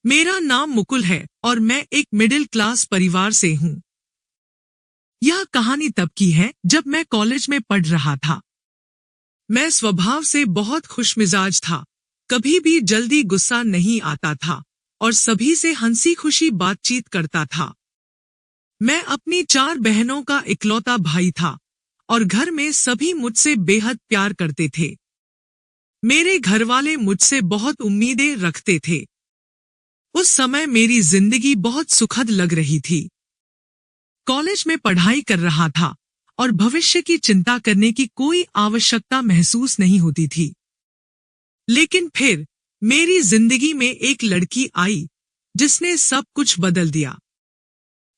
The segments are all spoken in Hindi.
मेरा नाम मुकुल है और मैं एक मिडिल क्लास परिवार से हूँ। यह कहानी तब की है जब मैं कॉलेज में पढ़ रहा था। मैं स्वभाव से बहुत खुशमिजाज था, कभी भी जल्दी गुस्सा नहीं आता था और सभी से हंसी खुशी बातचीत करता था। मैं अपनी 4 बहनों का इकलौता भाई था और घर में सभी मुझसे बेहद प्यार करते थे। मेरे घरवाले मुझसे बहुत उम्मीदें रखते थे। उस समय मेरी जिंदगी बहुत सुखद लग रही थी। कॉलेज में पढ़ाई कर रहा था और भविष्य की चिंता करने की कोई आवश्यकता महसूस नहीं होती थी। लेकिन फिर मेरी जिंदगी में एक लड़की आई जिसने सब कुछ बदल दिया।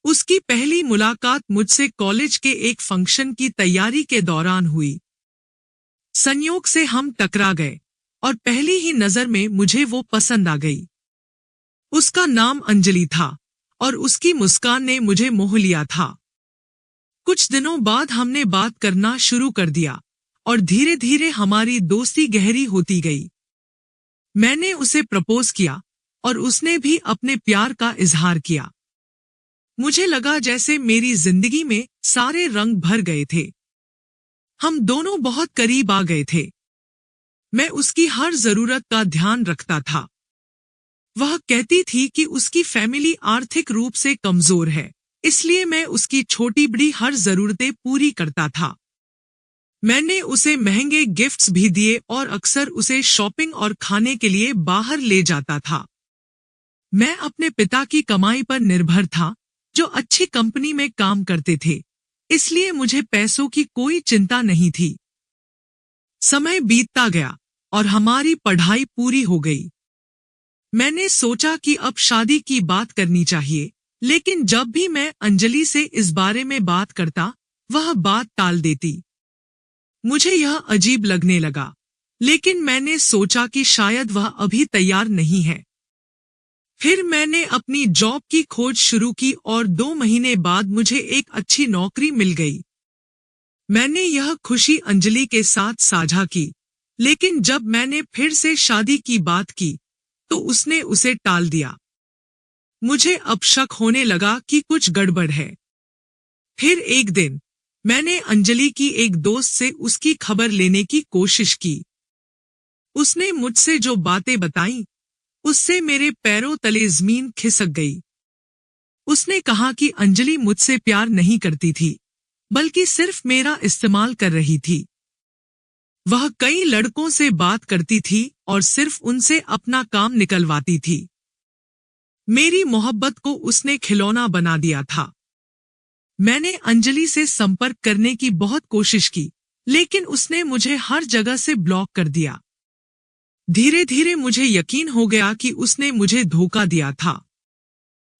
उसकी पहली मुलाकात मुझसे कॉलेज के एक फंक्शन की तैयारी के दौरान हुई। संयोग से हम टकरा गए और पहली ही नजर में मुझे वो पसंद आ गई। उसका नाम अंजलि था और उसकी मुस्कान ने मुझे मोह लिया था। कुछ दिनों बाद हमने बात करना शुरू कर दिया और धीरे धीरे हमारी दोस्ती गहरी होती गई। मैंने उसे प्रपोज किया और उसने भी अपने प्यार का इजहार किया। मुझे लगा जैसे मेरी जिंदगी में सारे रंग भर गए थे। हम दोनों बहुत करीब आ गए थे। मैं उसकी हर जरूरत का ध्यान रखता था। वह कहती थी कि उसकी फैमिली आर्थिक रूप से कमजोर है, इसलिए मैं उसकी छोटी बड़ी हर जरूरतें पूरी करता था। मैंने उसे महंगे गिफ्ट्स भी दिए और अक्सर उसे शॉपिंग और खाने के लिए बाहर ले जाता था। मैं अपने पिता की कमाई पर निर्भर था, जो अच्छी कंपनी में काम करते थे, इसलिए मुझे पैसों की कोई चिंता नहीं थी। समय बीतता गया और हमारी पढ़ाई पूरी हो गई। मैंने सोचा कि अब शादी की बात करनी चाहिए, लेकिन जब भी मैं अंजलि से इस बारे में बात करता, वह बात टाल देती। मुझे यह अजीब लगने लगा, लेकिन मैंने सोचा कि शायद वह अभी तैयार नहीं है। फिर मैंने अपनी जॉब की खोज शुरू की और 2 महीने बाद मुझे एक अच्छी नौकरी मिल गई। मैंने यह खुशी अंजलि के साथ साझा की, लेकिन जब मैंने फिर से शादी की बात की, तो उसने उसे टाल दिया। मुझे अब शक होने लगा कि कुछ गड़बड़ है। फिर एक दिन मैंने अंजलि की एक दोस्त से उसकी खबर लेने की कोशिश की। उसने मुझसे जो बातें बताईं, उससे मेरे पैरों तले जमीन खिसक गई। उसने कहा कि अंजलि मुझसे प्यार नहीं करती थी, बल्कि सिर्फ मेरा इस्तेमाल कर रही थी। वह कई लड़कों से बात करती थी और सिर्फ उनसे अपना काम निकलवाती थी। मेरी मोहब्बत को उसने खिलौना बना दिया था। मैंने अंजलि से संपर्क करने की बहुत कोशिश की, लेकिन उसने मुझे हर जगह से ब्लॉक कर दिया। धीरे धीरे मुझे यकीन हो गया कि उसने मुझे धोखा दिया था।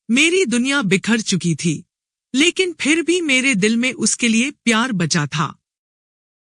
मेरी दुनिया बिखर चुकी थी, लेकिन फिर भी मेरे दिल में उसके लिए प्यार बचा था।